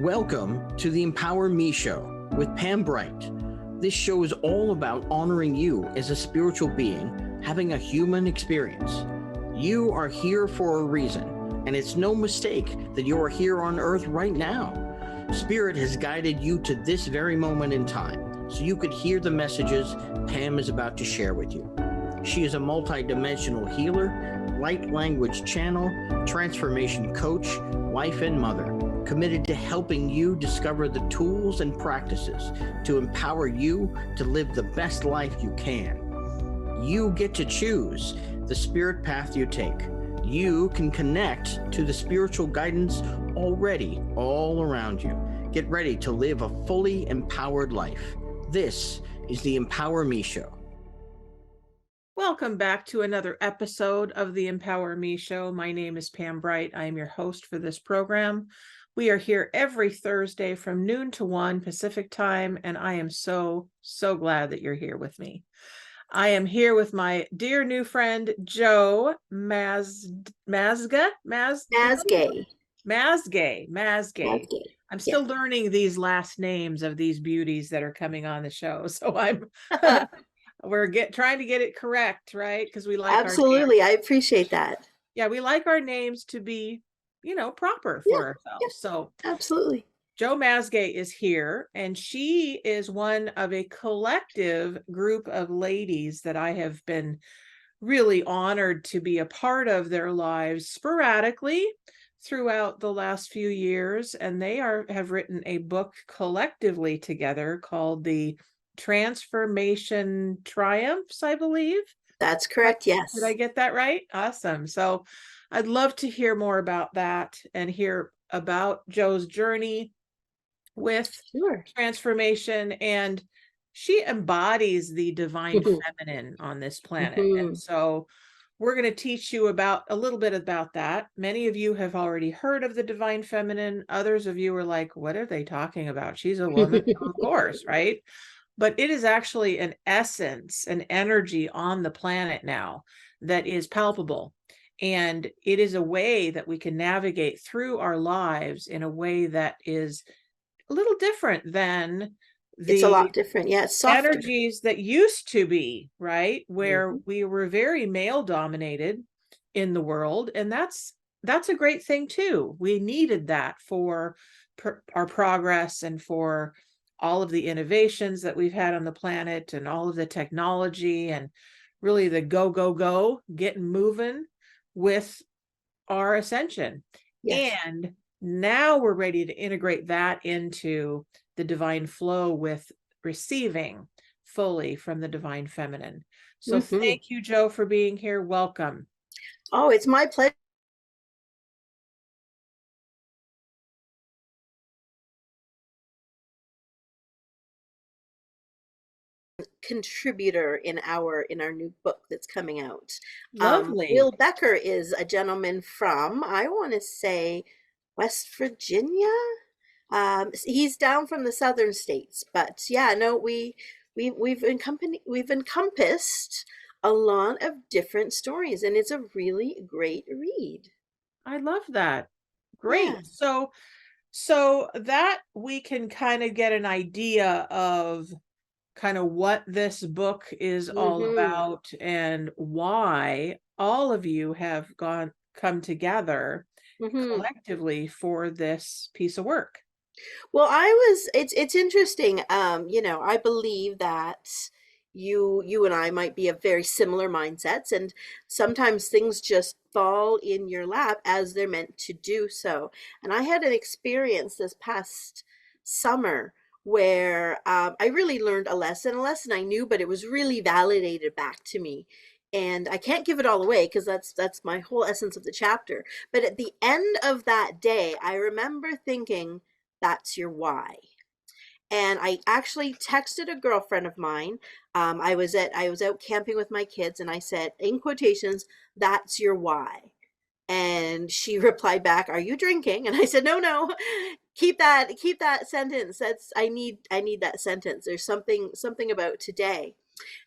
Welcome to the Empower Me Show with Pam Bright. This show is all about honoring you as a spiritual being, having a human experience. You are here for a reason, and it's no mistake that you are here on earth right now. Spirit has guided you to this very moment in time, so you could hear the messages Pam is about to share with you. She is a multidimensional healer, light language channel, transformation coach, wife and mother, committed to helping you discover the tools and practices to empower you to live the best life you can. You get to choose the spirit path you take. You can connect to the spiritual guidance already all around you. Get ready to live a fully empowered life. This is the Empower Me Show. Welcome back to another episode of the Empower Me Show. My name is Pam Bright. I am your host for this program. We are here every Thursday from noon to 1 Pacific time, and I am so glad that you're here with me. I am here with my dear new friend, Jo Mazgay. I'm still learning these last names of these beauties that are coming on the show, so we're trying to get it correct, right? Because we like absolutely. I appreciate that. Yeah, we like our names to be, proper for ourselves. Yeah, so absolutely. Jo Mazgay is here, and she is one of a collective group of ladies that I have been really honored to be a part of their lives sporadically throughout the last few years. And they have written a book collectively together called the Transformation Triumphs, I believe. That's correct. Yes. Did I get that right? Awesome. So I'd love to hear more about that and hear about Jo's journey with transformation. And she embodies the divine feminine on this planet. And so we're going to teach you a little bit about that. Many of you have already heard of the divine feminine. Others of you are like, what are they talking about? She's a woman, of course, right? But it is actually an essence, an energy on the planet now that is palpable. And it is a way that we can navigate through our lives in a way that is a little different than it's a lot different. Yeah, it's softer. Energies that used to be, right? Where we were very male dominated in the world. And that's a great thing too. We needed that for our progress and for all of the innovations that we've had on the planet and all of the technology and really the go, getting moving with our ascension. Yes. And now we're ready to integrate that into the divine flow with receiving fully from the divine feminine. So thank you, Jo, for being here. Welcome. Oh, it's my pleasure. Contributor in our new book that's coming out. Lovely. Will Becker is a gentleman from, I want to say, West Virginia. He's down from the southern states, but yeah, no, we've encompassed a lot of different stories, and it's a really great read. I love that. Great. Yeah. So that we can kind of get an idea of kind of what this book is all about and why all of you have come together collectively for this piece of work. Well, it's interesting. I believe that you and I might be of very similar mindsets, and sometimes things just fall in your lap as they're meant to do so. And I had an experience this past summer where I really learned a lesson I knew, but it was really validated back to me. And I can't give it all away because that's my whole essence of the chapter. But at the end of that day, I remember thinking, that's your why. And I actually texted a girlfriend of mine. I was out camping with my kids, and I said, in quotations, that's your why. And she replied back, are you drinking? And I said, no, keep that sentence. I need that sentence. There's something about today.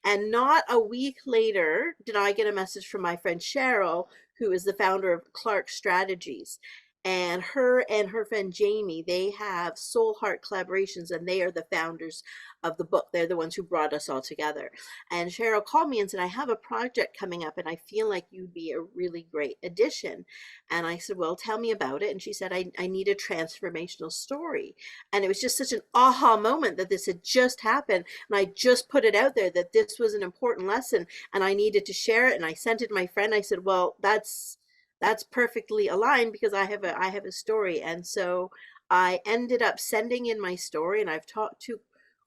And not a week later did I get a message from my friend Cheryl, who is the founder of Clark Strategies. and her friend Jamie, they have Soul Heart Collaborations, and they are the founders of the book. They're the ones who brought us all together. And Cheryl called me and said, I have a project coming up and I feel like you'd be a really great addition. And I said, well, tell me about it. And she said, I need a transformational story. And it was just such an aha moment that this had just happened. And I just put it out there that this was an important lesson and I needed to share it. And I sent it to my friend. I said, well, that's perfectly aligned because I have a story. And so I ended up sending in my story, and I've talked to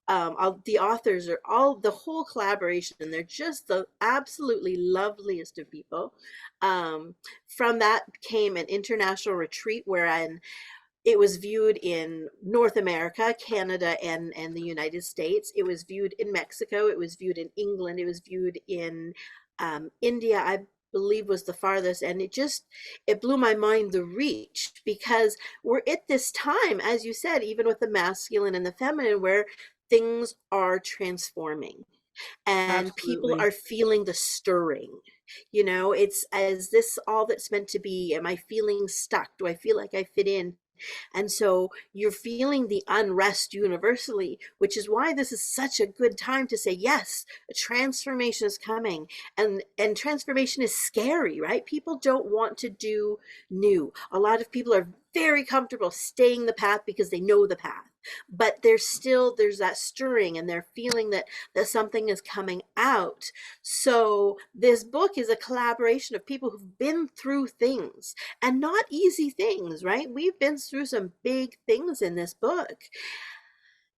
the authors are all the whole collaboration, and they're just the absolutely loveliest of people. From that came an international retreat wherein it was viewed in North America, Canada, and the United States. It was viewed in Mexico. It was viewed in England. It was viewed in India, I believe was the farthest. And it blew my mind, the reach, because we're at this time, as you said, even with the masculine and the feminine, where things are transforming and people Absolutely. are feeling the stirring. It's, as this all that's meant to be? Am I feeling stuck? Do I feel like I fit in? And so you're feeling the unrest universally, which is why this is such a good time to say, yes, a transformation is coming. And transformation is scary, right? People don't want to do new. A lot of people are very comfortable staying the path because they know the path. But there's that stirring, and they're feeling that something is coming out. So this book is a collaboration of people who've been through things, and not easy things, right? We've been through some big things in this book.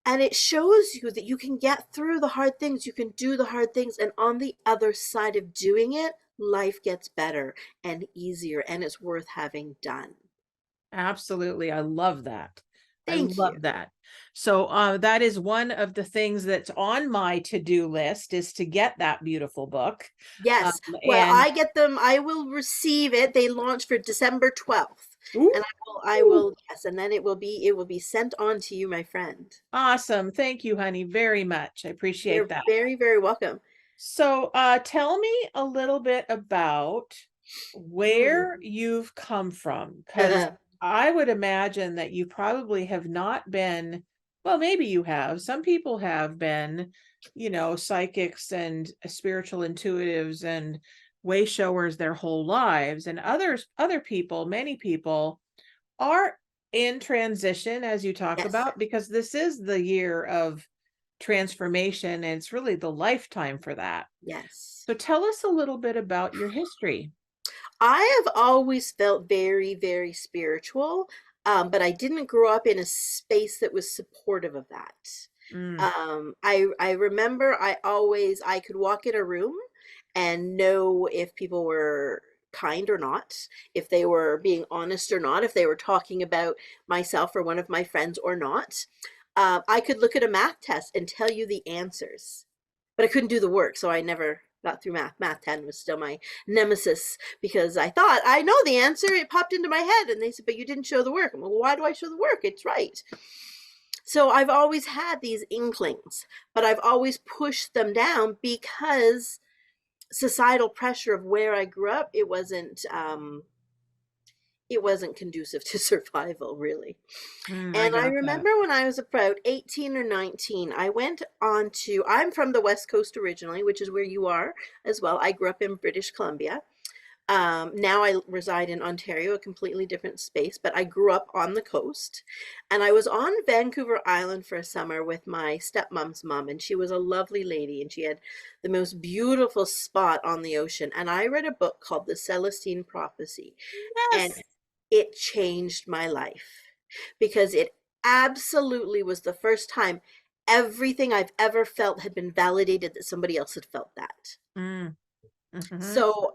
And it shows you that you can get through the hard things, you can do the hard things, and on the other side of doing it, life gets better and easier, and it's worth having done. Absolutely. I love that. I Thank you. love that. So that is one of the things that's on my to-do list, is to get that beautiful book. Um, Yes. Well, and I get them. I will receive it. They launch for December 12th. And I Ooh, will, yes, and then it will be sent on to you, my friend. awesome. Thank you, honey, very much. I appreciate You're that. very, very welcome. So tell me a little bit about where Mm. you've come from, because I would imagine that you probably have not been, well, maybe you have. Some people have been, psychics and spiritual intuitives and way showers their whole lives. And other people, many people are in transition, as you talk Yes. about, because this is the year of transformation, and it's really the lifetime for that. Yes. So tell us a little bit about your history. I have always felt very, very spiritual, but I didn't grow up in a space that was supportive of that. Mm, I remember I could walk in a room and know if people were kind or not, if they were being honest or not, if they were talking about myself or one of my friends or not. I could look at a math test and tell you the answers, but I couldn't do the work, so I never got through math. Math 10 was still my nemesis because I thought I know the answer. It popped into my head, and they said, "But you didn't show the work." I'm like, well, why do I show the work? It's right. So I've always had these inklings, but I've always pushed them down because societal pressure of where I grew up, it wasn't conducive to survival, really. I And I got that. remember when I was about 18 or 19, I went on to, I'm from the West Coast originally, which is where you are as well. I grew up in British Columbia. Now I reside in Ontario, a completely different space, but I grew up on the coast. And I was on Vancouver Island for a summer with my stepmom's mom, and she was a lovely lady, and she had the most beautiful spot on the ocean. And I read a book called The Celestine Prophecy, and Yes. it changed my life because it absolutely was the first time everything I've ever felt had been validated that somebody else had felt that. Mm, hmm. So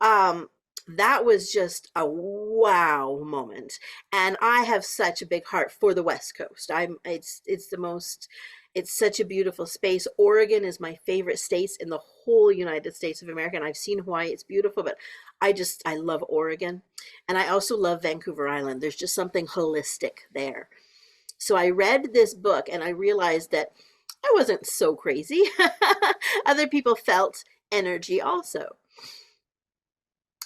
that was just a wow moment. And I have such a big heart for the West Coast. It's such a beautiful space. Oregon is my favorite state in the whole United States of America. And I've seen Hawaii, it's beautiful, but I love Oregon. And I also love Vancouver Island. There's just something holistic there. So I read this book and I realized that I wasn't so crazy. Other people felt energy also.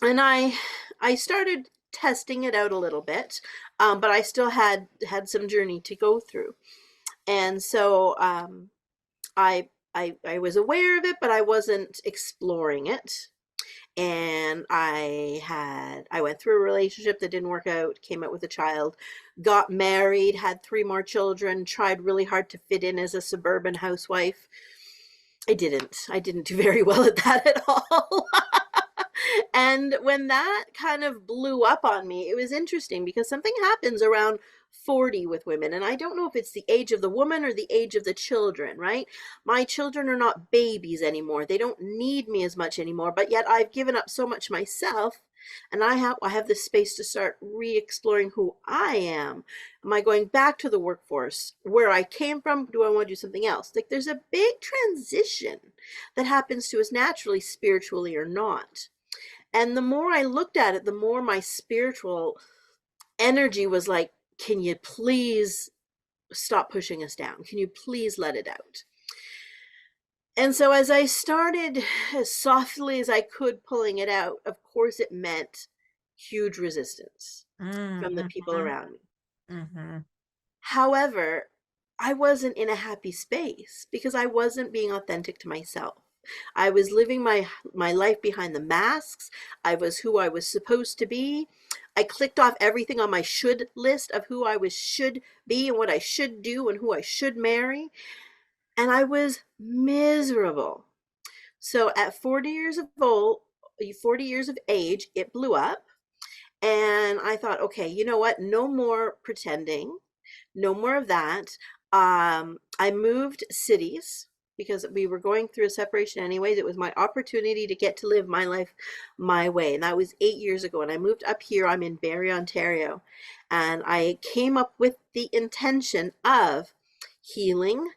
And I started testing it out a little bit, but I still had some journey to go through. And so I was aware of it, but I wasn't exploring it. And I went through a relationship that didn't work out, came out with a child, got married, had 3 more children, tried really hard to fit in as a suburban housewife. I didn't do very well at that at all. And when that kind of blew up on me, it was interesting because something happens around 40 with women. And I don't know if it's the age of the woman or the age of the children, right? My children are not babies anymore. They don't need me as much anymore, but yet I've given up so much myself. And I have this space to start re-exploring who I am. Am I going back to the workforce where I came from? Do I want to do something else? Like, there's a big transition that happens to us naturally, spiritually or not. And the more I looked at it, the more my spiritual energy was like, can you please stop pushing us down? Can you please let it out? And so as I started as softly as I could pulling it out, of course it meant huge resistance from the people around me. However, I wasn't in a happy space because I wasn't being authentic to myself. I was living my life behind the masks. I was who I was supposed to be. I clicked off everything on my should list of who I should be and what I should do and who I should marry. And I was miserable. So at 40 years of age, it blew up. And I thought, okay, you know what? No more pretending. No more of that. I moved cities because we were going through a separation anyways. It was my opportunity to get to live my life my way. And that was 8 years ago. And I moved up here. I'm in Barrie, Ontario. And I came up with the intention of healing,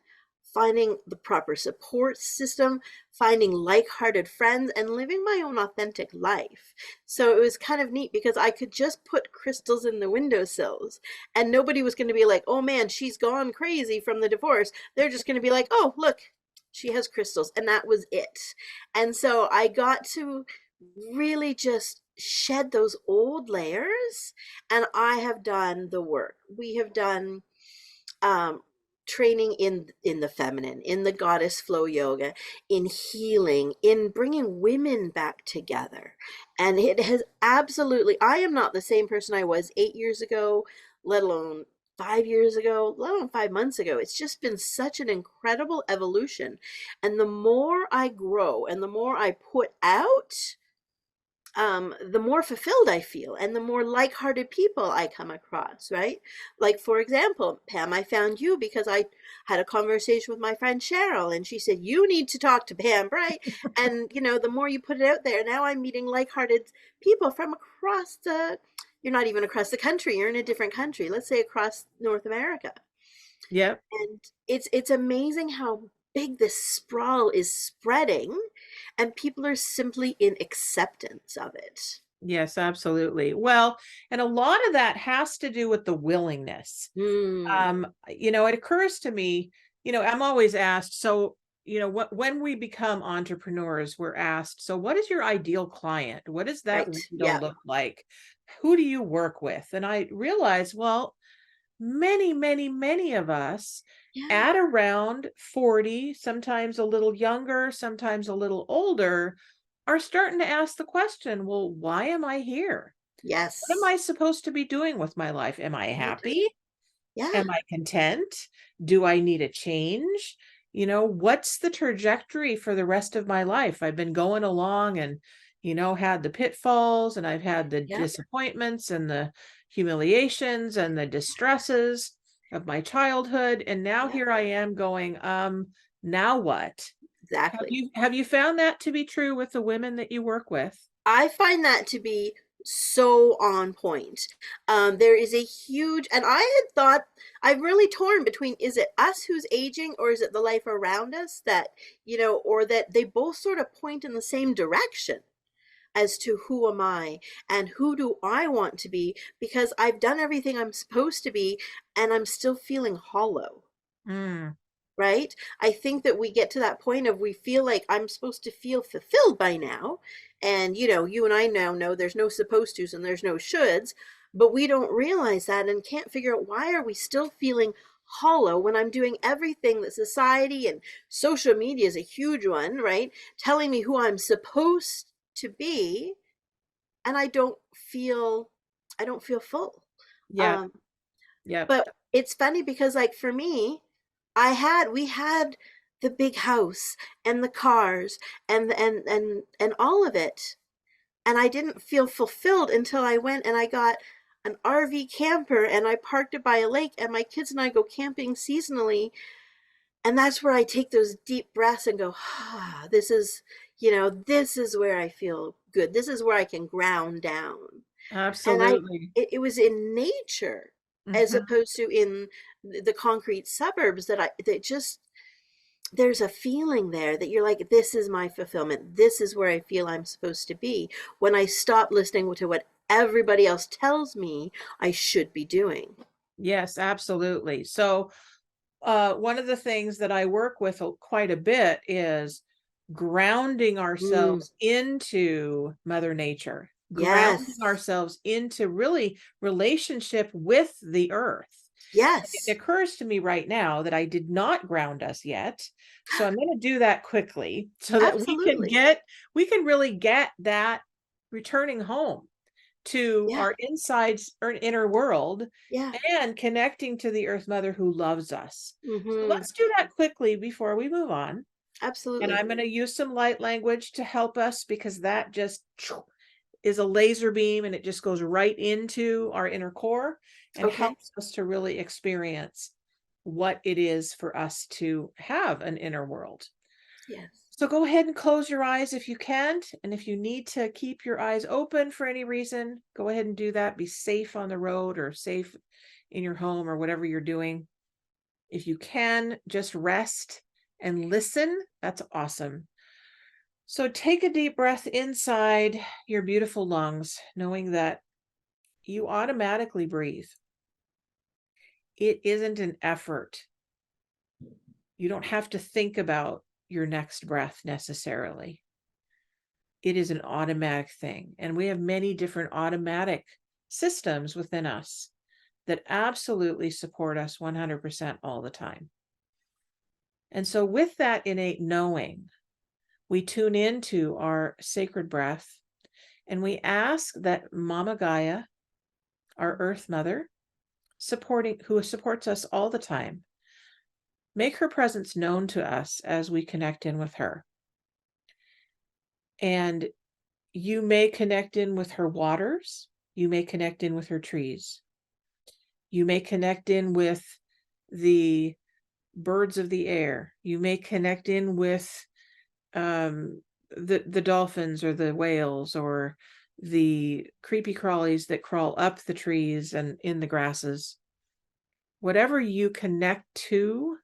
finding the proper support system, finding like-hearted friends, and living my own authentic life. So it was kind of neat because I could just put crystals in the windowsills and nobody was going to be like, oh man, she's gone crazy from the divorce. They're just going to be like, oh, look, she has crystals. And that was it. And so I got to really just shed those old layers, and I have done the work. We have done training in the feminine, in the goddess flow yoga, in healing, in bringing women back together. And it has absolutely, I am not the same person I was 8 years ago, let alone 5 years ago, let alone 5 months ago. It's just been such an incredible evolution. And the more I grow and the more I put out, the more fulfilled I feel and the more like-hearted people I come across, right? Like, for example, Pam, I found you because I had a conversation with my friend Cheryl, and she said, you need to talk to Pam Bright. And, the more you put it out there, now I'm meeting like-hearted people from across you're not even across the country, you're in a different country, let's say across North America. Yep. And it's amazing how big this sprawl is spreading, and people are simply in acceptance of it. Yes, absolutely. Well, and a lot of that has to do with the willingness. It occurs to me, I'm always asked, so, when we become entrepreneurs, we're asked, so what is your ideal client? What does that window look like? Who do you work with? And I realize, well, many, many, many of us at around 40, sometimes a little younger, sometimes a little older, are starting to ask the question, well, why am I here? Yes. What am I supposed to be doing with my life? Am I happy? Yeah. Am I content? Do I need a change? What's the trajectory for the rest of my life? I've been going along and, had the pitfalls, and I've had the disappointments and the humiliations and the distresses of my childhood. And now here I am going, now what? Exactly. Have you found that to be true with the women that you work with? I find that to be so on point. There is a huge, and I had thought, I'm really torn between, is it us who's aging or is it the life around us that, or that they both sort of point in the same direction as to who am I and who do I want to be, because I've done everything I'm supposed to be and I'm still feeling hollow. right? I think that we get to that point of we feel like I'm supposed to feel fulfilled by now. And, you and I now know there's no supposed to's and there's no shoulds, but we don't realize that and can't figure out why are we still feeling hollow when I'm doing everything that society and social media is a huge one, right? Telling me who I'm supposed to be, and I don't feel full. Yeah. Um, Yeah. but it's funny because, like, for me, we had the big house and the cars and all of it, and I didn't feel fulfilled until I went and I got an RV camper and I parked it by a lake, and my kids and I go camping seasonally, and that's where I take those deep breaths and go, ah, this is where I feel good. This is where I can ground down. And Absolutely. it was in nature as Mhm. opposed to in the concrete suburbs that just, there's a feeling there that you're like, this is my fulfillment. This is where I feel I'm supposed to be when I stop listening to what everybody else tells me I should be doing. Yes, absolutely. So, one of the things that I work with quite a bit is grounding Mm, ourselves into Mother Nature, grounding yes. ourselves into really relationship with the earth. It Yes. occurs to me right now that I did not ground us yet. So I'm going to do that quickly so that Absolutely. we can really get that returning home to Yeah. our insides or inner world Yeah. and connecting to the earth mother who loves us. So Mm-hmm. let's do that quickly before we move on. And Absolutely. I'm going to use some light language to help us because that just is a laser beam and it just goes right into our inner core and Okay. helps us to really experience what it is for us to have an inner world. Yes. So go ahead and close your eyes if you can. And if you need to keep your eyes open for any reason, go ahead and do that. Be safe on the road or safe in your home or whatever you're doing. If you can, just rest and listen. That's awesome. So take a deep breath inside your beautiful lungs, knowing that you automatically breathe. It isn't an effort. You don't have to think about your next breath necessarily. It is an automatic thing. And we have many different automatic systems within us that absolutely support us 100% all the time. And so, with that innate knowing, we tune into our sacred breath and we ask that Mama Gaia, our Earth Mother, who supports us all the time, make her presence known to us as we connect in with her. And you may connect in with her waters, you may connect in with her trees, you may connect in with the birds of the air, you may connect in with the dolphins or the whales or the creepy crawlies that crawl up the trees and in the grasses. Whatever you connect to,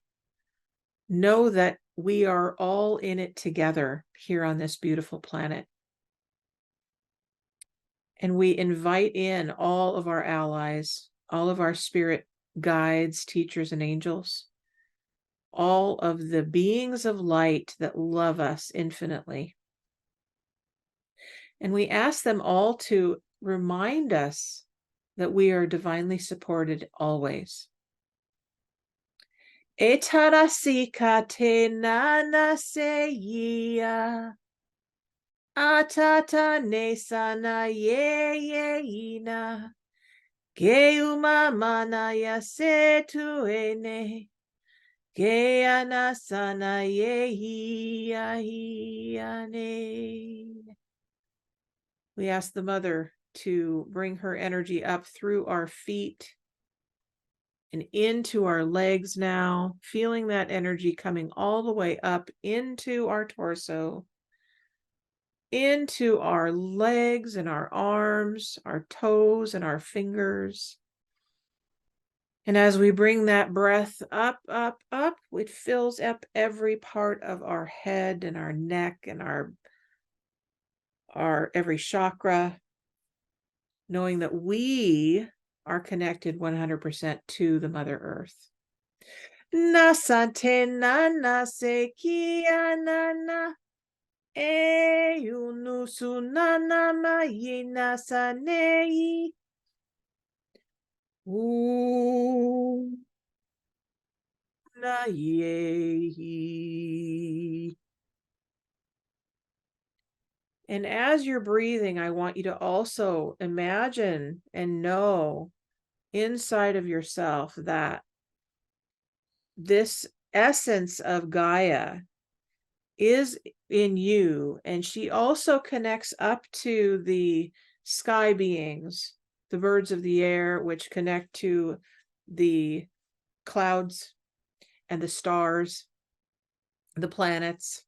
know that we are all in it together here on this beautiful planet. And we invite in all of our allies, all of our spirit guides, teachers, and angels, all of the beings of light that love us infinitely. And we ask them all to remind us that we are divinely supported always. Etarasika te nana seia. Atata nesana ye ina. Geuma mana ya setuene. Geana sana ye hiane. We ask the mother to bring her energy up through our feet and into our legs now, feeling that energy coming all the way up into our torso, into our legs and our arms, our toes and our fingers. And as we bring that breath up, up, up, it fills up every part of our head and our neck and our every chakra, knowing that we are connected 100% to the Mother Earth. Nasante nana sekia nana. E unusu nana ma ye nasanei. Na ye. And as you're breathing, I want you to also imagine and know inside of yourself that this essence of Gaia is in you, and she also connects up to the sky beings, the birds of the air, which connect to the clouds and the stars, the planets,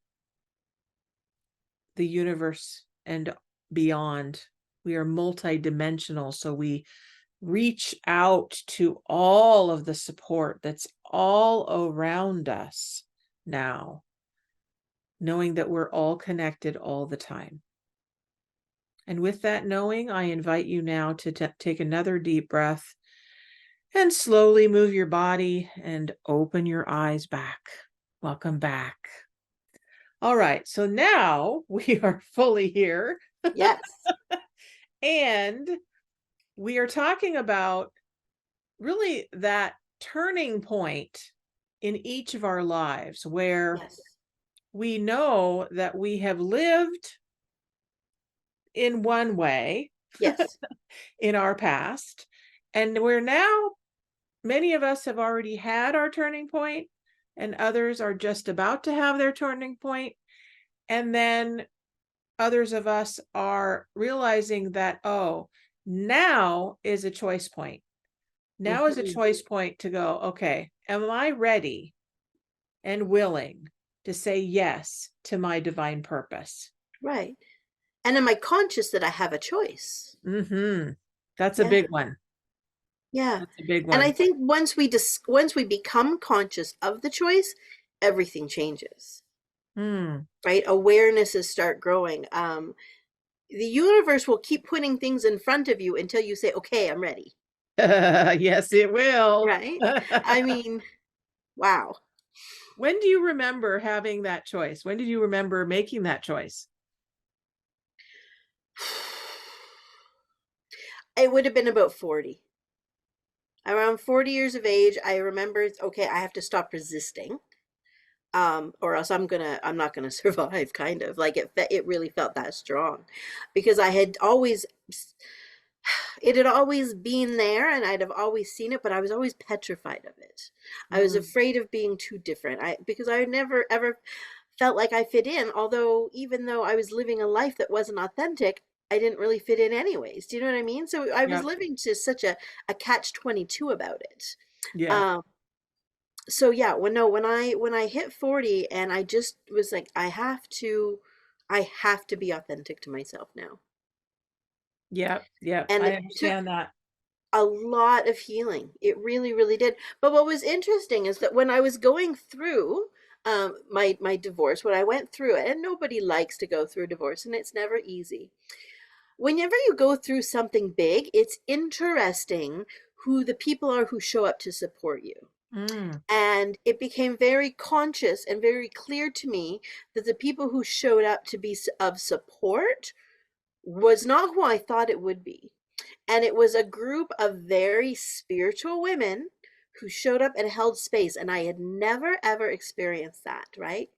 the universe, and beyond. We are multidimensional, so we reach out to all of the support that's all around us now, knowing that we're all connected all the time. And with that knowing, I invite you now to take another deep breath and slowly move your body and open your eyes back. Welcome back. All right, so now we are fully here. Yes. And we are talking about really that turning point in each of our lives where Yes. we know that we have lived in one way Yes. in our past, and we're now, many of us have already had our turning point, and others are just about to have their turning point. And then others of us are realizing that, oh, now is a choice point. Now is a choice point to go, okay, am I ready and willing to say yes to my divine purpose? Right. And am I conscious that I have a choice? That's a big one. Yeah. That's a big And I one. think once we become conscious of the choice, everything changes. Right? Awarenesses start growing. The universe will keep putting things in front of you until you say, okay, I'm ready. Yes, it will. Right? I mean, wow. When do you remember having that choice? When did you remember making that choice? It would have been about 40. Around 40 years of age, I remember, okay, I have to stop resisting. Or else I'm not gonna survive, kind of. Like it really felt that strong. Because it had always been there and I'd have always seen it, but I was always petrified of it. I was afraid of being too different. Because I never ever felt like I fit in, although even though I was living a life that wasn't authentic, I didn't really fit in anyways. Do you know what I mean? So I was Yep. living to such a catch-22 about it. Yeah. So yeah, when I hit 40 and I just was like, I have to be authentic to myself now. Yep. Yep. And I it took understand that. a lot of healing. It really, really did. But what was interesting is that when I was going through my divorce, when I went through it, and nobody likes to go through a divorce, and it's never easy. Whenever you go through something big, it's interesting who the people are who show up to support you. And it became very conscious and very clear to me that the people who showed up to be of support was not who I thought it would be. And it was a group of very spiritual women who showed up and held space. And I had never, ever experienced that, right?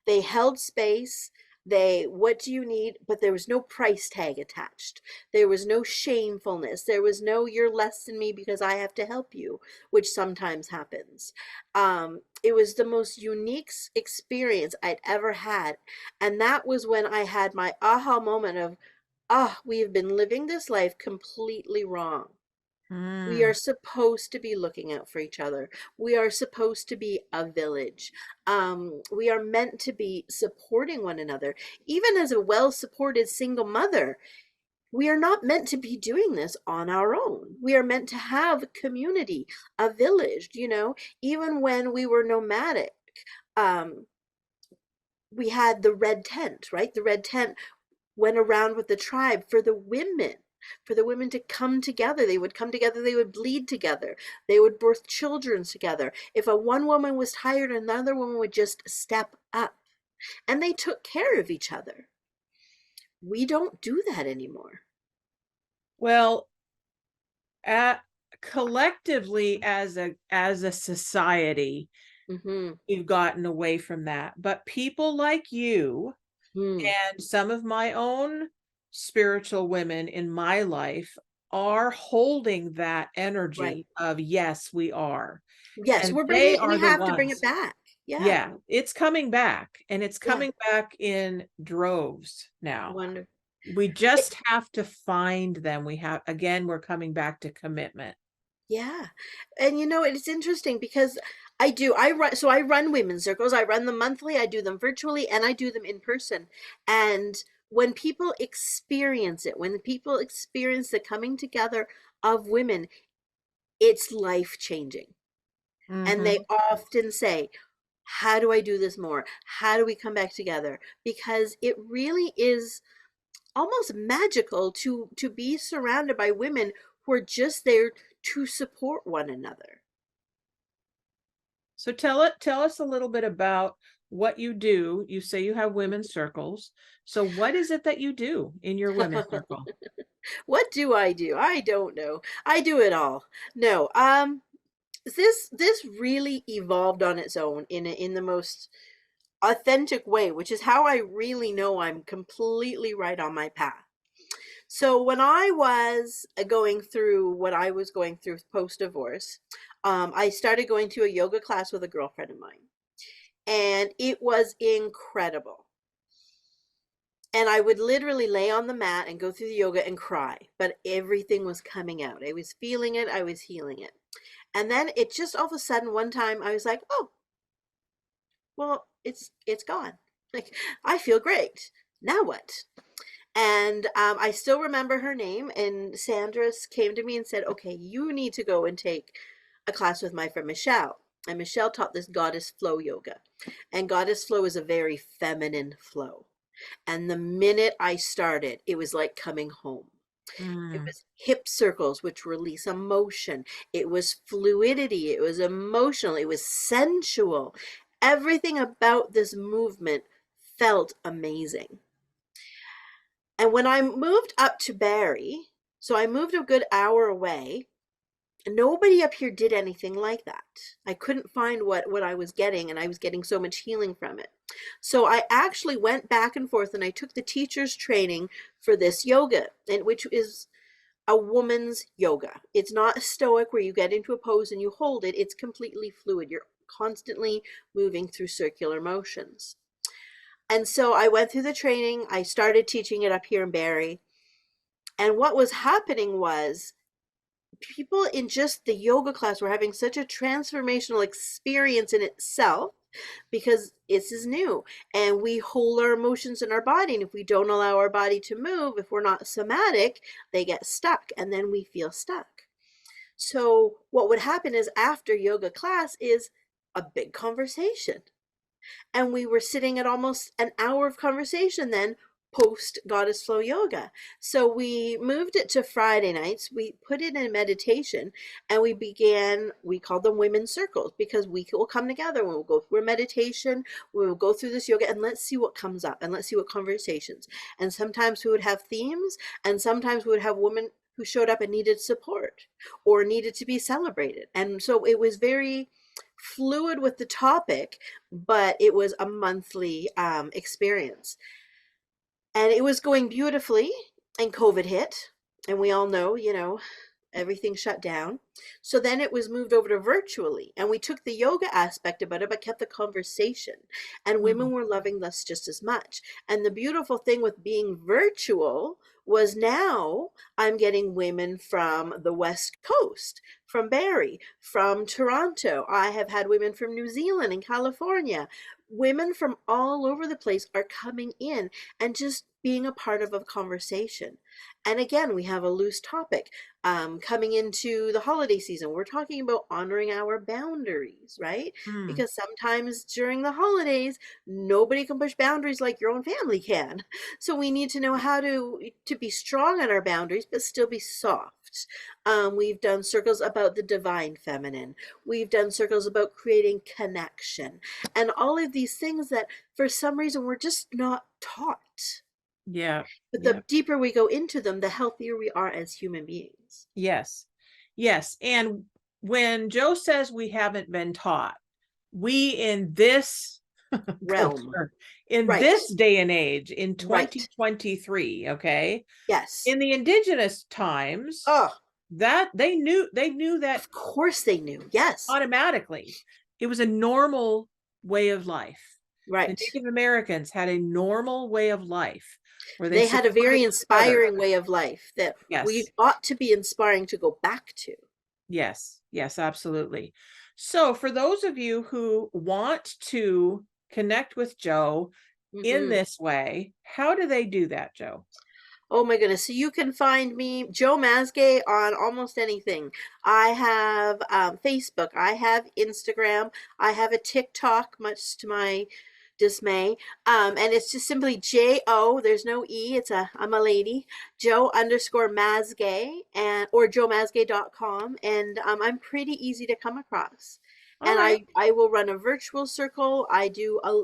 They held space. What do you need? But there was no price tag attached. There was no shamefulness. There was no, you're less than me because I have to help you, which sometimes happens. It was the most unique experience I'd ever had. And that was when I had my aha moment of, we have been living this life completely wrong. We are supposed to be looking out for each other. We are supposed to be a village. We are meant to be supporting one another. Even as a well-supported single mother, we are not meant to be doing this on our own. We are meant to have a community, a village, even when we were nomadic. We had the red tent, right? The red tent went around with the tribe for the women for the women to come together. They would come together, they would bleed together, they would birth children together. If a one woman was tired, another woman would just step up, and they took care of each other. We don't do that anymore. Well, collectively as a society, we've gotten away from that. But people like you and some of my own spiritual women in my life are holding that energy of, yes, we are. Yes, And we have to bring it back. Yeah, it's coming back, and it's coming back in droves now. Wonderful. We just have to find them. We're coming back to commitment. Yeah. And it's interesting because I run women's circles. I run them monthly, I do them virtually, and I do them in person. And when people experience it, when people experience the coming together of women, it's life-changing. And they often say, how do I do this more? How do we come back together? Because it really is almost magical to be surrounded by women who are just there to support one another. So tell us a little bit about what you do. You say you have women's circles. So what is it that you do in your women's circle? What do? I don't know. I do it all. No, this really evolved on its own in the most authentic way, which is how I really know I'm completely right on my path. So when I was going through what I was going through post-divorce, I started going to a yoga class with a girlfriend of mine, and it was incredible. And I would literally lay on the mat and go through the yoga and cry, but everything was coming out. I was feeling it. I was healing it. And then it just all of a sudden, one time I was like, oh, well, it's gone. Like, I feel great. Now what? And I still remember her name, and Sandra came to me and said, okay, you need to go and take a class with my friend Michelle. And Michelle taught this goddess flow yoga. And goddess flow is a very feminine flow. And the minute I started, it was like coming home. It was hip circles, which release emotion. It was fluidity. It was emotional. It was sensual. Everything about this movement felt amazing. And when I moved up to Barrie, so I moved a good hour away, nobody up here did anything like that. I couldn't find what I was getting, and I was getting so much healing from it. So I actually went back and forth, and I took the teacher's training for this yoga, which is a woman's yoga. It's not stoic where you get into a pose and you hold it. It's completely fluid. You're constantly moving through circular motions. And so I went through the training. I started teaching it up here in Barrie. And what was happening was people in just the yoga class were having such a transformational experience in itself, because this is new, and we hold our emotions in our body, and if we don't allow our body to move, if we're not somatic, they get stuck, and then we feel stuck. So what would happen is after yoga class is a big conversation, and we were sitting at almost an hour of conversation then post goddess flow yoga. So we moved it to Friday nights. We put it in meditation, and we called them women's circles, because we will come together and we'll go through a meditation, we will go through this yoga, and let's see what comes up, and let's see what conversations. And sometimes we would have themes, and sometimes we would have women who showed up and needed support or needed to be celebrated. And so it was very fluid with the topic, but it was a monthly experience. And it was going beautifully, and COVID hit, and we all know, everything shut down. So then it was moved over to virtually, and we took the yoga aspect about it, but kept the conversation, and women were loving this just as much. And the beautiful thing with being virtual was now I'm getting women from the West Coast, from Barrie, from Toronto. I have had women from New Zealand and California. Women from all over the place are coming in and just being a part of a conversation. And again, we have a loose topic. Coming into the holiday season, we're talking about honoring our boundaries, right? Mm. Because sometimes during the holidays, nobody can push boundaries like your own family can. So we need to know how to be strong on our boundaries, but still be soft. We've done circles about the divine feminine. We've done circles about creating connection, and all of these things that for some reason we're just not taught. Yeah. But Yeah. the deeper we go into them, the healthier we are as human beings. Yes. Yes. And when Jo says we haven't been taught, we in this Realm. culture, in Right. this day and age, in Right. 2023, okay? Yes. In the indigenous times, Oh, that they knew that of course they knew. Yes. automatically. It was a normal way of life. The Right. Native Americans had a normal way of life where They had a very supported each other. inspiring way of life that we Yes. ought to be inspiring to go back to. Yes. Yes, absolutely. So for those of you who want to connect with Jo in Mhm. this way, how do they do that, Jo? Oh my goodness. So you can find me, Jo Mazgay, on almost anything. I have Facebook. I have Instagram. I have a TikTok, much to my dismay. And it's just simply J-O, there's no E, I'm a lady, Jo_Mazgay, and or jomazgay.com. And I'm pretty easy to come across. All And right. I will run a virtual circle. I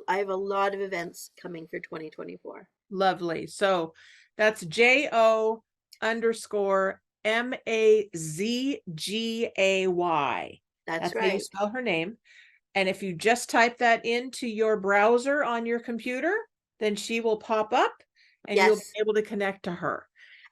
have a lot of events coming for 2024. Lovely. So that's JO_MAZGAY. That's How you right. spell her name. And if you just type that into your browser on your computer, then she will pop up and you'll be Yes, able to connect to her.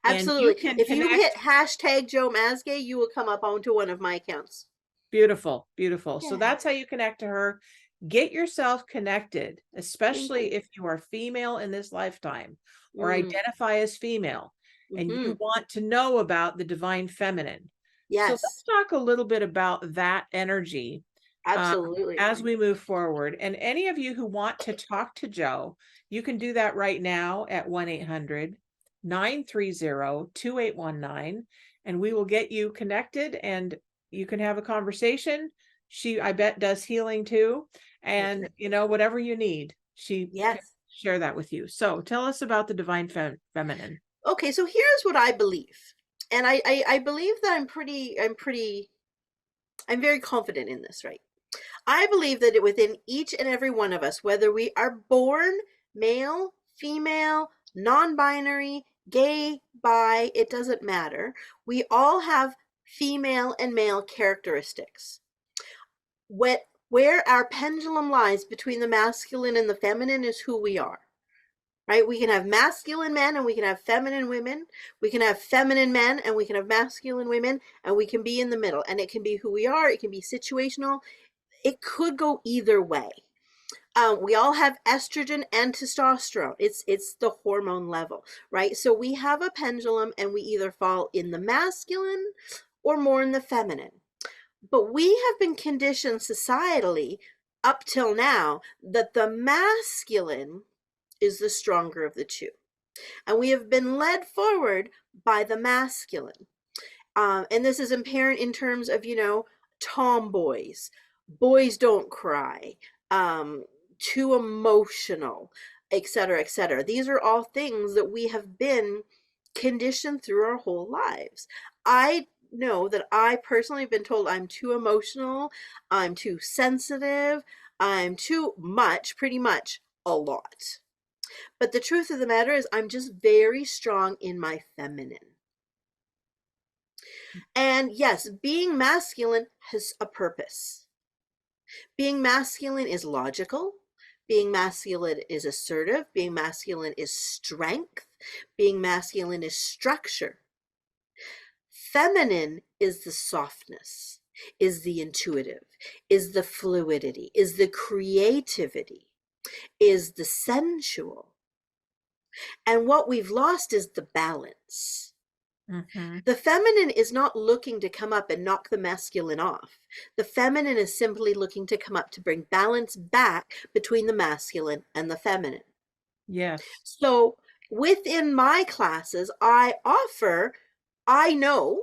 And you absolutely. can If you hit connect. hashtag Jo Mazgay, you will come up onto one of my accounts. Beautiful, beautiful. So Yeah. that's how you connect to her. Get yourself connected, Thank especially you. if you are female in this lifetime or Mm. identify as female and you Mhm. want to know about the divine feminine. So let's Yes, talk a little bit about that energy absolutely. as we move forward. And any of you who want to talk to Jo, you can do that right now at 1-800-930-2819, and we will get you connected and you can have a conversation. She, I bet, does healing too. And, whatever you need, she can Yes. share that with you. So tell us about the divine feminine. Okay, so here's what I believe. And I believe that I'm very confident in this, right? I believe that within each and every one of us, whether we are born male, female, non-binary, gay, bi, it doesn't matter. We all have female and male characteristics. Where our pendulum lies between the masculine and the feminine is who we are. Right? We can have masculine men and we can have feminine women. We can have feminine men and we can have masculine women, and we can be in the middle. And it can be who we are. It can be situational. It could go either way. We all have estrogen and testosterone. It's the hormone level, right? So we have a pendulum and we either fall in the masculine or more in the feminine. But we have been conditioned societally up till now that the masculine is the stronger of the two. And we have been led forward by the masculine. And this is apparent in terms of, tomboys, boys don't cry, too emotional, etc., etc. These are all things that we have been conditioned through our whole lives. I know that I personally have been told I'm too emotional, I'm too sensitive, I'm too much, pretty much a lot. But the truth of the matter is, I'm just very strong in my feminine. And yes, being masculine has a purpose. Being masculine is logical. Being masculine is assertive. Being masculine is strength. Being masculine is structure. Feminine is the softness, is the intuitive, is the fluidity, is the creativity, is the sensual. And what we've lost is the balance. Mm-hmm. The feminine is not looking to come up and knock the masculine off. The feminine is simply looking to come up to bring balance back between the masculine and the feminine. Yes. So Within my classes, I know,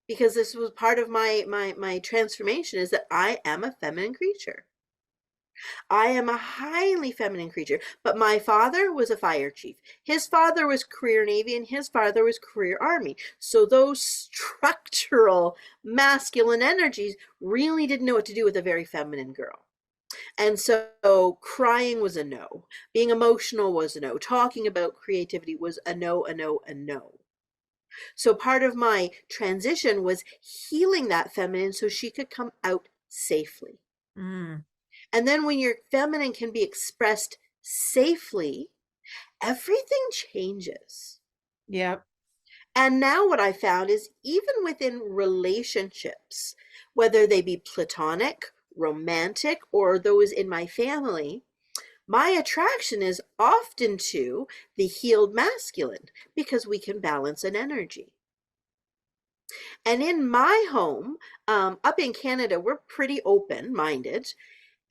because this was part of my transformation, is that I am a feminine creature. I am a highly feminine creature, but my father was a fire chief. His father was career Navy and his father was career Army. So those structural masculine energies really didn't know what to do with a very feminine girl. And so crying was a no. Being emotional was a no. Talking about creativity was a no, a no, a no. So part of my transition was healing that feminine so she could come out safely. Mm. And then when your feminine can be expressed safely, everything changes. Yep. And now what I found is even within relationships, whether they be platonic, romantic, or those in my family, my attraction is often to the healed masculine because we can balance an energy. And in my home, up in Canada, we're pretty open-minded.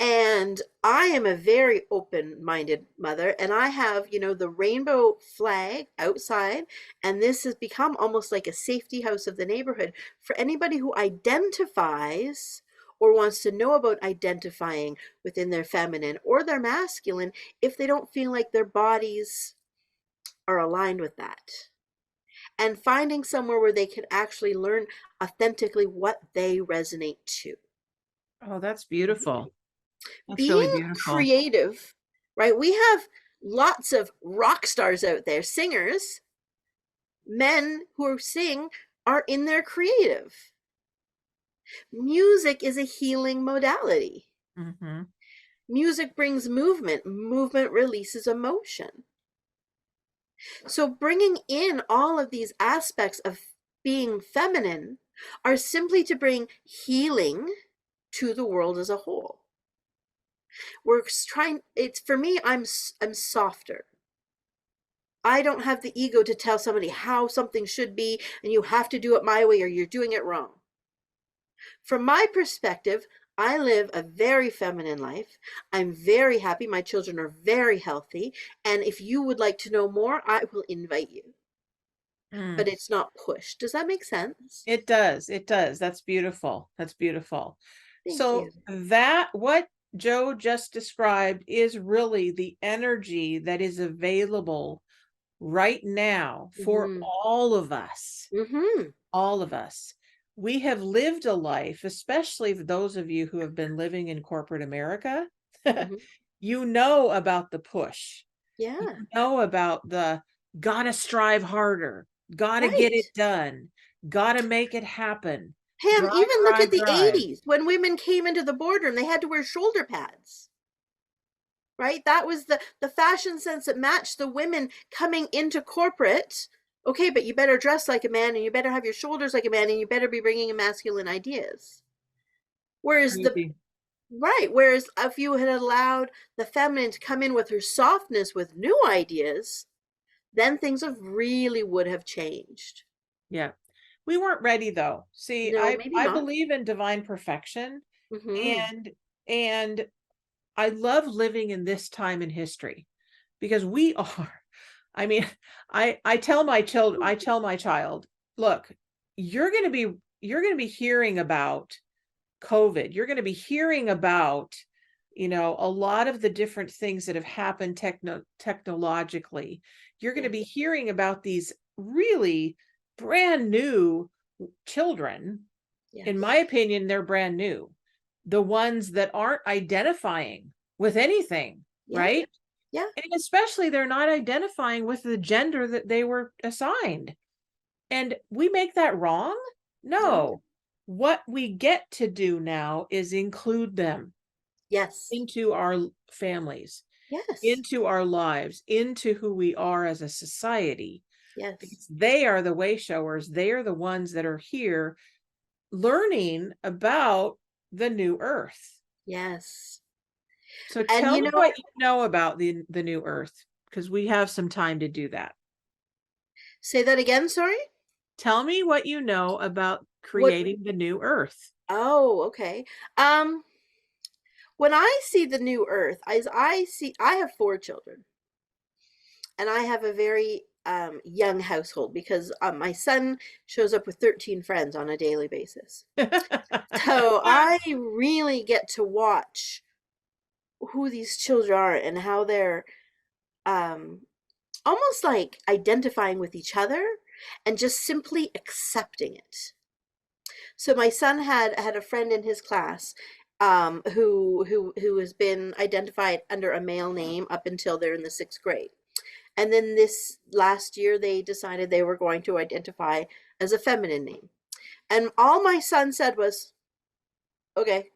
And I am a very open-minded mother, and I have, the rainbow flag outside, and this has become almost like a safety house of the neighborhood for anybody who identifies or wants to know about identifying within their feminine or their masculine if they don't feel like their bodies are aligned with that. And finding somewhere where they can actually learn authentically what they resonate to. Oh, that's beautiful. That's really Being beautiful. creative, right? We have lots of rock stars out there, singers, men who sing are in their creative. Music is a healing modality. Mm-hmm. Music brings movement. Movement releases emotion. So bringing in all of these aspects of being feminine are simply to bring healing to the world as a whole. It's for me, I'm softer. I don't have the ego to tell somebody how something should be and you have to do it my way or you're doing it wrong. From my perspective, I live a very feminine life. I'm very happy. My children are very healthy. And if you would like to know more, I will invite you. But it's not pushed. Does that make sense? It does. It does. That's beautiful. That's beautiful. Thank So you. what Jo just described is really the energy that is available right now for all of us. Mm-hmm. All of us. We have lived a life, especially for those of you who have been living in corporate America. Mm-hmm. You know about the push. Yeah. You know about the gotta strive harder, gotta get Right. it done, gotta make it happen. Pam, Drive, even look drive, at the drive. 80s when women came into the boardroom, they had to wear shoulder pads. Right? That was the fashion sense that matched the women coming into corporate. Okay, but you better dress like a man and you better have your shoulders like a man and you better be bringing in masculine ideas. Whereas whereas if you had allowed the feminine to come in with her softness with new ideas, then things would have changed. Yeah. We weren't ready though. See, No, I maybe I not. believe in divine perfection, Mm-hmm. and I love living in this time in history because we are. I mean, I tell my child, look, you're going to be hearing about COVID. You're going to be hearing about, a lot of the different things that have happened technologically. You're going to be hearing about these really brand new children. Yes. In my opinion, they're brand new. The ones that aren't identifying with anything, Yeah. right? Yeah. And especially they're not identifying with the gender that they were assigned. And we make that wrong? No. What we get to do now is include them Yes. into our families, Yes. into our lives, into who we are as a society. Yes. Because they are the way showers. They are the ones that are here learning about the new earth. Yes. So And tell me what you know about the new earth, because we have some time to do that. Say that again, sorry? Tell me what you know about creating the new earth. Oh, okay. When I see the new earth, I have 4 children. and I have a very young household because my son shows up with 13 friends on a daily basis. So I really get to watch who these children are and how they're um, almost like identifying with each other and just simply accepting it. So my son had a friend in his class who has been identified under a male name up until they're in the 6th grade. And then this last year, they decided they were going to identify as a feminine name. And all my son said was, okay,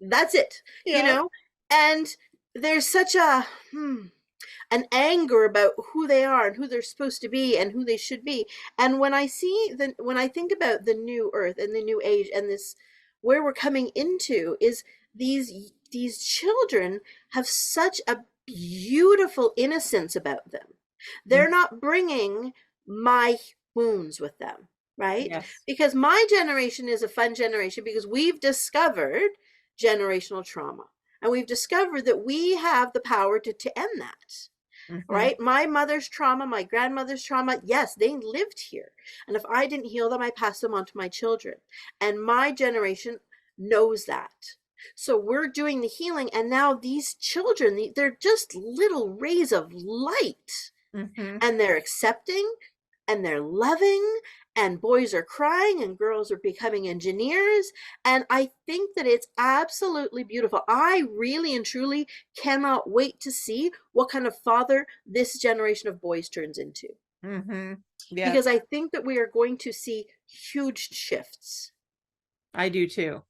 that's it, you know? And there's such an anger about who they are and who they're supposed to be and who they should be. And when I think about the new earth and the new age and this, where we're coming into is these children have such a beautiful innocence about them. They're not bringing my wounds with them, right? Yes. Because my generation is a fun generation because we've discovered generational trauma. And we've discovered that we have the power to end that. Right? My mother's trauma, my grandmother's trauma, yes, they lived here. And if I didn't heal them, I pass them on to my children. And my generation knows that. So we're doing the healing. And now these children, they're just little rays of light. And they're accepting and they're loving, and boys are crying and girls are becoming engineers. And I think that it's absolutely beautiful. I really and truly cannot wait to see what kind of father this generation of boys turns into. Because I think that we are going to see huge shifts. I do too.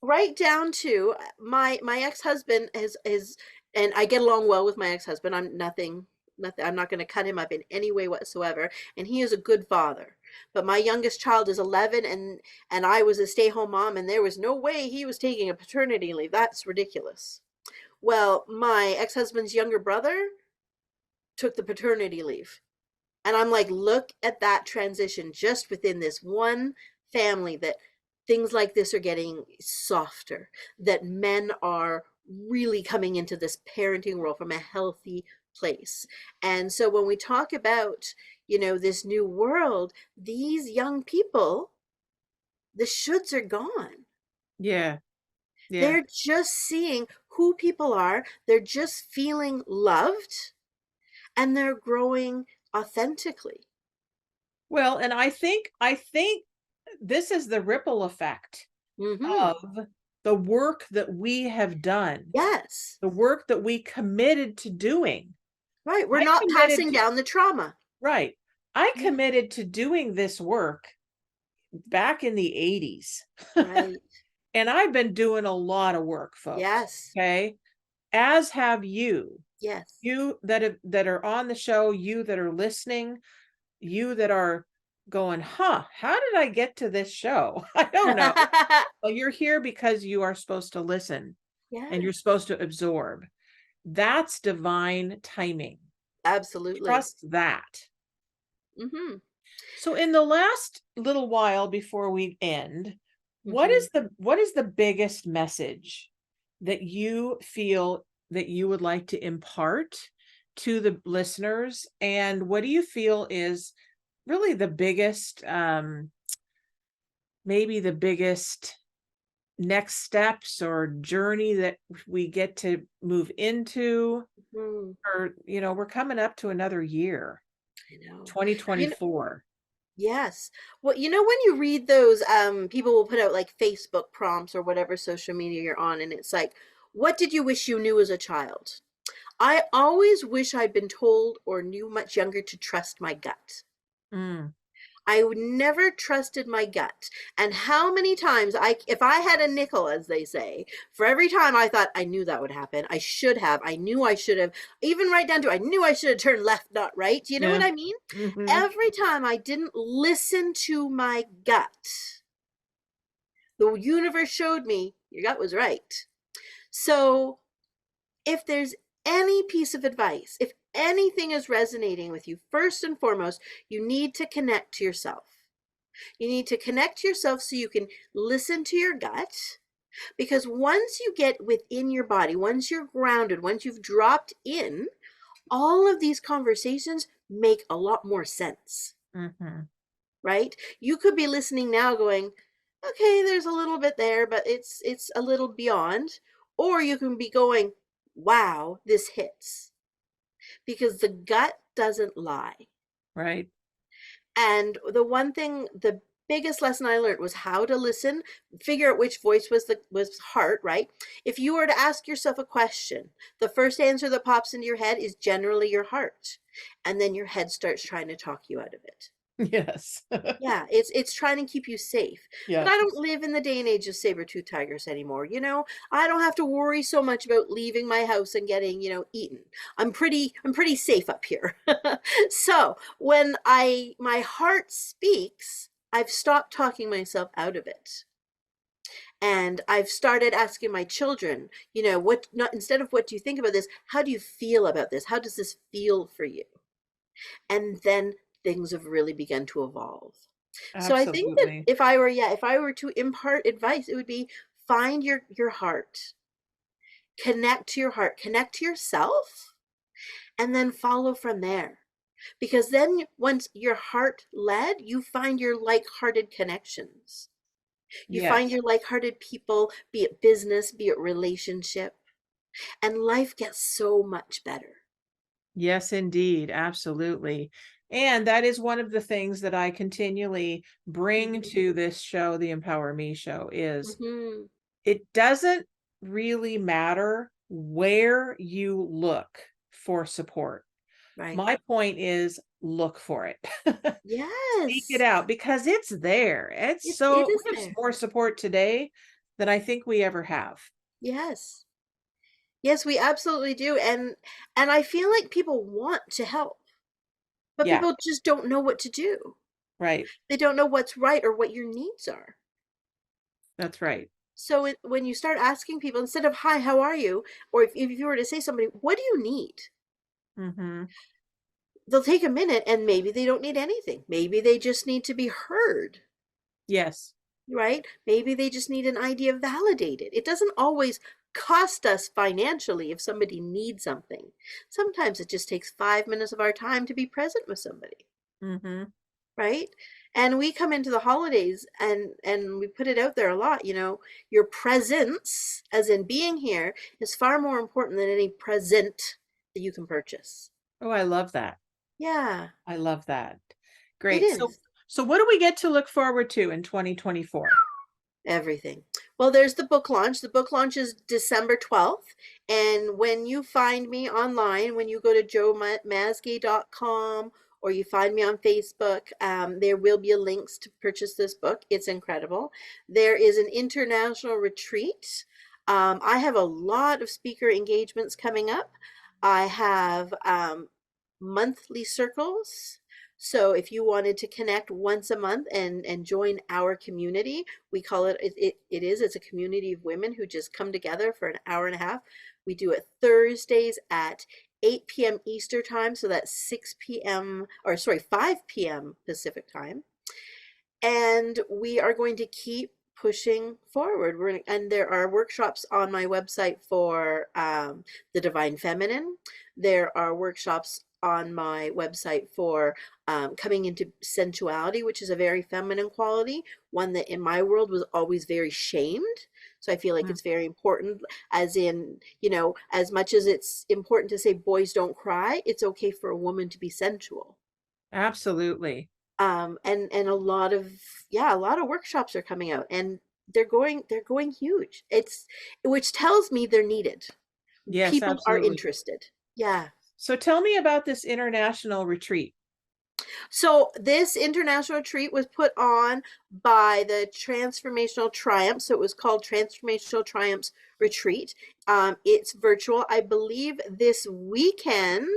Right down to my ex-husband is, and I get along well with my ex-husband. I'm not going to cut him up in any way whatsoever. And he is a good father. But my youngest child is 11, and I was a stay-home mom, and there was no way he was taking a paternity leave. That's ridiculous. Well, my ex-husband's younger brother took the paternity leave. And I'm like, look at that transition just within this one family, that things like this are getting softer, that men are really coming into this parenting world from a healthy place. And so when we talk about, this new world, these young people, the shoulds are gone. Yeah. They're just seeing who people are. They're just feeling loved, and they're growing authentically. Well, and I think this is the ripple effect of the work that we have done. Yes. The work that we committed to doing. Right. We're not passing down the trauma. Right. I committed to doing this work back in the 80s. Right. And I've been doing a lot of work, folks. Yes. Okay. As have you. Yes. You that are on the show, you that are listening, you that are going, how did I get to this show? I don't know. Well, you're here because you are supposed to listen. Yeah. And you're supposed to absorb. That's divine timing. Absolutely. Trust that. So in the last little while before we end, what is the biggest message that you feel that you would like to impart to the listeners? And what do you feel is really the biggest, maybe the biggest next steps or journey that we get to move into? Or, we're coming up to another year. I know. 2024. Yes. Well, when you read those, people will put out like Facebook prompts or whatever social media you're on, and it's like, what did you wish you knew as a child? I always wish I'd been told or knew much younger to trust my gut. I never trusted my gut. And how many times if I had a nickel, as they say, for every time I thought I knew that would happen, I should have, I knew I should have, even right down to I knew I should have turned left, not right. Do you know what I mean? Every time I didn't listen to my gut, the universe showed me your gut was right. So if there's any piece of advice, if anything is resonating with you, first and foremost, you need to connect to yourself. You need to connect to yourself so you can listen to your gut, Because once you get within your body, once you're grounded, once you've dropped in, all of these conversations make a lot more sense, right? You could be listening now going, okay, there's a little bit there, but it's a little beyond. Or you can be going, wow, this hits. Because the gut doesn't lie. Right. And the one thing, the biggest lesson I learned was how to listen, figure out which voice was heart, right? If you were to ask yourself a question, the first answer that pops into your head is generally your heart. And then your head starts trying to talk you out of it. Yes. Yeah, it's trying to keep you safe. Yeah. But I don't live in the day and age of saber-tooth tigers anymore. You know, I don't have to worry so much about leaving my house and getting, eaten. I'm pretty safe up here. So when my heart speaks, I've stopped talking myself out of it. And I've started asking my children, instead of what do you think about this, how do you feel about this? How does this feel for you? And then things have really begun to evolve. So I think that Absolutely. if I were to impart advice, it would be find your heart, connect to your heart, connect to yourself, and then follow from there. Because then once your heart led, you find your like-hearted connections. You find Yes. your like-hearted people, be it business, be it relationship, and life gets so much better. Yes, indeed. Absolutely. And that is one of the things that I continually bring to this show, the Empower Me show, is Mm-hmm. it doesn't really matter where you look for support. Right. My point is look for it. Seek it Yes. out because it's there. It is We have there. more support today than I think we ever have. Yes. Yes, we absolutely do. And I feel like people want to help, but Yeah, people just don't know what to do. right. They don't know what's right or what your needs are. That's right. So when you start asking people instead of hi, how are you? Or if you were to say somebody, what do you need? Mm-hmm. They'll take a minute and maybe they don't need anything. Maybe they just need to be heard, Yes. right? Maybe they just need an idea validated. It doesn't always cost us financially if somebody needs something. Sometimes it just takes 5 minutes of our time to be present with somebody, Mm-hmm. right? And we come into the holidays and we put it out there a lot, your presence, as in being here, is far more important than any present that you can purchase. Oh, I love that. Yeah, I love that. it Great. is. So what do we get to look forward to in 2024? Everything. Well, there's the book launch. The book launch is December 12th. And when you find me online, when you go to jomazgay.com or you find me on Facebook, there will be links to purchase this book. It's incredible. There is an international retreat. I have a lot of speaker engagements coming up. I have monthly circles. So if you wanted to connect once a month and join our community, we call it's a community of women who just come together for an hour and a half. We do it Thursdays at 8 p.m. Eastern time, so that's 6 p.m. or sorry, 5 p.m. Pacific time. And we are going to keep pushing forward. And there are workshops on my website for the Divine Feminine. There are workshops on my website for coming into sensuality, which is a very feminine quality, one that in my world was always very shamed. So I feel like it's very important, as in, as much as it's important to say boys don't cry, it's okay for a woman to be sensual. Absolutely. And a lot of workshops are coming out and they're going huge. Which tells me they're needed. Yes, People are absolutely. interested. Yeah. So tell me about this international retreat. So this international retreat was put on by the Transformational Triumphs. So it was called Transformational Triumphs Retreat. It's virtual. I believe this weekend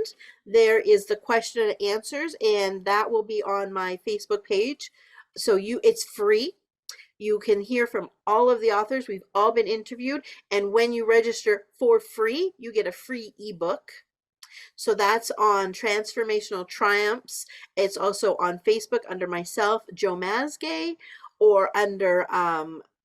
there is the question and answers, and that will be on my Facebook page. So it's free. You can hear from all of the authors. We've all been interviewed. And when you register for free, you get a free ebook. So that's on Transformational Triumphs. It's also on Facebook under myself, Jo Mazgay, or under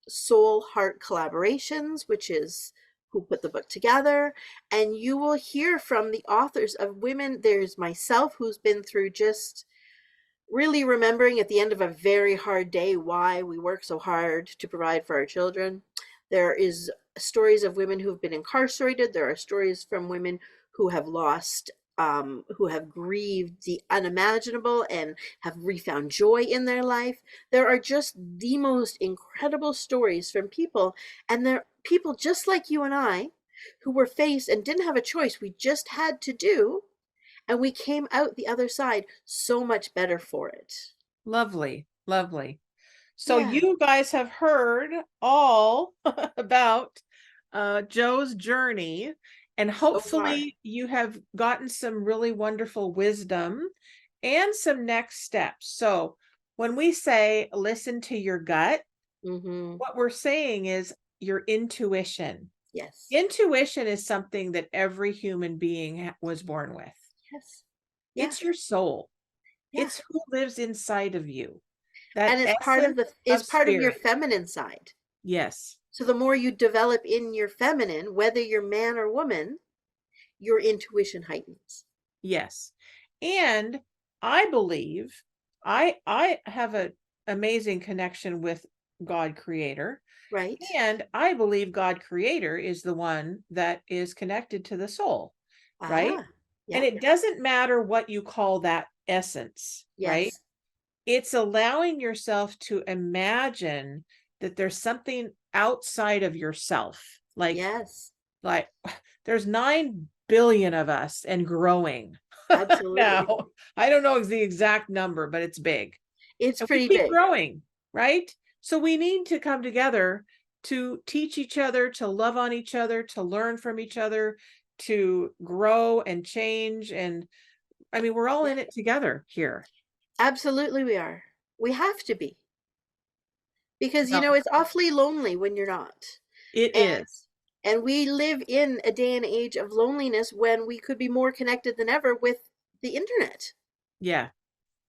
Soul Heart Collaborations, which is who put the book together. And you will hear from the authors of women. There's myself, who's been through just really remembering at the end of a very hard day why we work so hard to provide for our children. There is stories of women who've been incarcerated. There are stories from women who have lost, who have grieved the unimaginable and have refound joy in their life. There are just the most incredible stories from people, and they're people just like you and I who were faced and didn't have a choice. We just had to do, and we came out the other side so much better for it. Lovely, lovely. So Yeah. you guys have heard all about Jo's journey, and hopefully you have gotten some really wonderful wisdom and some next steps. So when we say listen to your gut, what we're saying is your intuition. Yes. Intuition is something that every human being was born with. Yes. It's your soul. Yeah. It's who lives inside of you. And it's part of your feminine side. Yes. So the more you develop in your feminine, whether you're man or woman, your intuition heightens. Yes. And I believe I have an amazing connection with God Creator. Right. And I believe God Creator is the one that is connected to the soul. Right. Yeah. And it doesn't matter what you call that essence. Yes. Right. It's allowing yourself to imagine that there's something outside of yourself. Like, yes. Like there's 9 billion of us and growing. Absolutely. Now, I don't know the exact number, but it's big. It's and pretty we keep big. Growing, right? So we need to come together to teach each other, to love on each other, to learn from each other, to grow and change. And I mean, we're all in it together here. Absolutely, we are. We have to be. Because, you know, it's awfully lonely when you're not. It is. And we live in a day and age of loneliness when we could be more connected than ever with the internet. Yeah.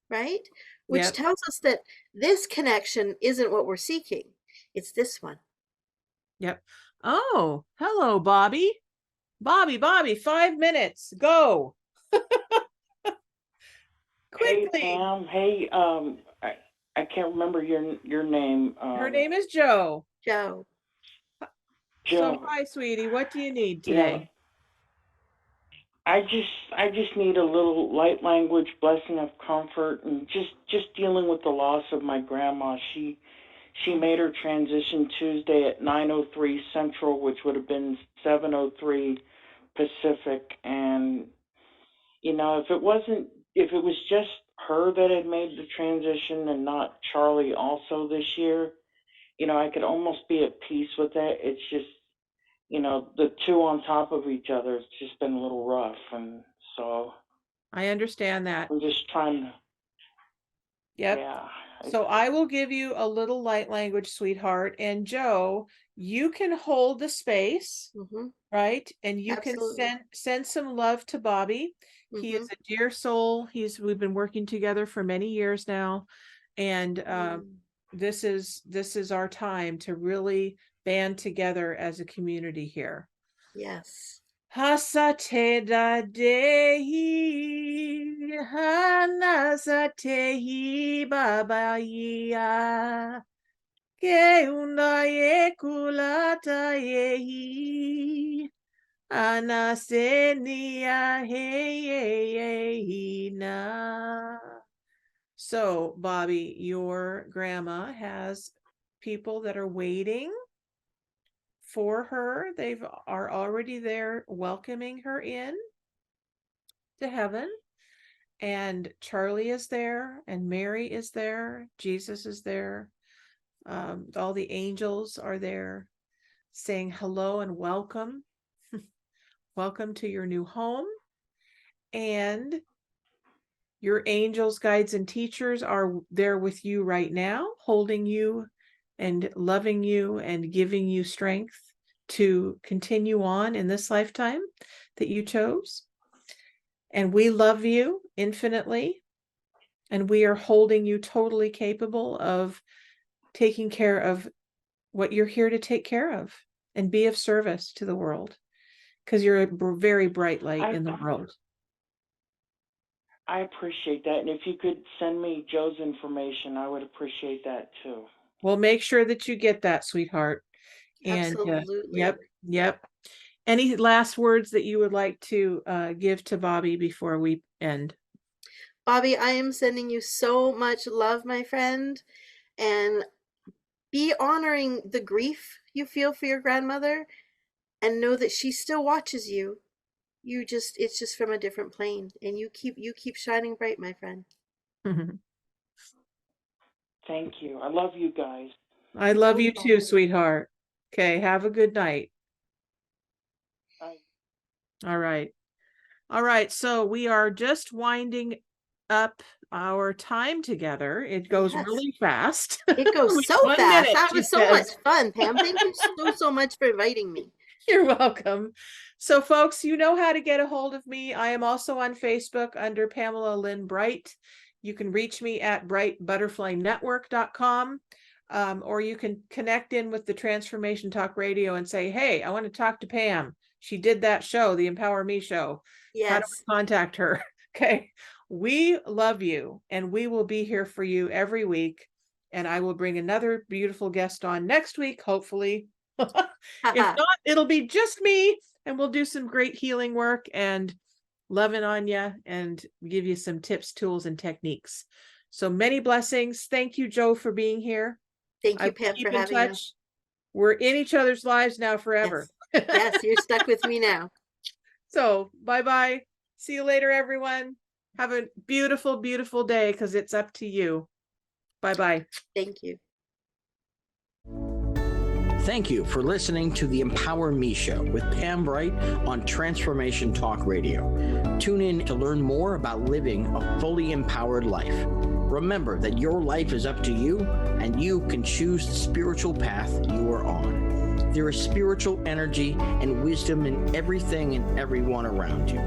Right? Which tells us that this connection isn't what we're seeking. It's this one. Yep. Oh, hello, Bobby. Bobby, 5 minutes. Go. Quickly. Hey, Pam. Hey, I can't remember your name. Her name is Jo. Jo. Jo. So hi, sweetie. What do you need today? I just need a little light language blessing of comfort, and just dealing with the loss of my grandma. She made her transition Tuesday at 9:03 Central, which would have been 7:03 Pacific. And you know, if it was just her that had made the transition and not Charlie also this year, you know, I could almost be at peace with that. It's just, you know, the two on top of each other, it's just been a little rough. And so I understand that. I'm just trying to. Yep. Yeah. So I will give you a little light language, sweetheart. And Jo, you can hold the space, right? And you can send some love to Bobby. He is a dear soul. We've been working together for many years now. And this is our time to really band together as a community here. Yes. Hasateda dehi, hanasatehi babaya, keundaye kulatayehi, anasenia heyena. So, Bobby, your grandma has people that are waiting for her. They are already there welcoming her in to heaven. And Charlie is there, and Mary is there, Jesus is there. All the angels are there saying hello and welcome. Welcome to your new home. And your angels, guides, and teachers are there with you right now, holding you and loving you and giving you strength to continue on in this lifetime that you chose. And we love you infinitely. And we are holding you totally capable of taking care of what you're here to take care of and be of service to the world, because you're a very bright light in the world. I appreciate that. And if you could send me Jo's information, I would appreciate that too. Well, make sure that you get that, sweetheart. And Absolutely. Yep. Any last words that you would like to give to Bobby before we end? Bobby, I am sending you so much love, my friend, and be honoring the grief you feel for your grandmother, and know that she still watches you. It's just from a different plane, and you keep shining bright, my friend. Thank you. I love you guys. I love you too, sweetheart. Okay, have a good night. Bye. All right. So we are just winding up our time together. It goes really fast. It goes so fast. Minute, that was so much fun, Pam. Thank you so much for inviting me. You're welcome. So folks, you know how to get a hold of me. I am also on Facebook under Pamela Lynn Bright. You can reach me at brightbutterflynetwork.com, or you can connect in with the Transformation Talk Radio and say, hey, I want to talk to Pam. She did that show, the Empower Me show. Yes. How do we contact her? Okay. We love you, and we will be here for you every week. And I will bring another beautiful guest on next week, hopefully. If not, it'll be just me, and we'll do some great healing work and loving on you and give you some tips, tools, and techniques. So many blessings. Thank you, Jo, for being here. Thank you, Pam, for having us. We're in each other's lives now forever. Yes, you're stuck with me now. So bye-bye. See you later, everyone. Have a beautiful, beautiful day, because it's up to you. Bye-bye. Thank you. Thank you for listening to the Empower Me Show with Pam Bright on Transformation Talk Radio. Tune in to learn more about living a fully empowered life. Remember that your life is up to you, and you can choose the spiritual path you are on. There is spiritual energy and wisdom in everything and everyone around you.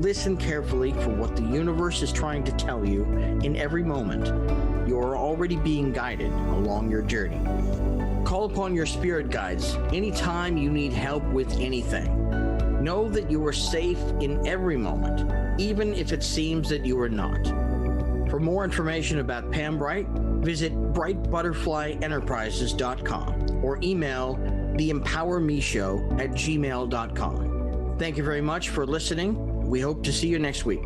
Listen carefully for what the universe is trying to tell you in every moment. You are already being guided along your journey. Call upon your spirit guides anytime you need help with anything. Know that you are safe in every moment, even if it seems that you are not. For more information about Pam Bright, visit brightbutterflyenterprises.com or email theempowermeshow@gmail.com. Thank you very much for listening. We hope to see you next week.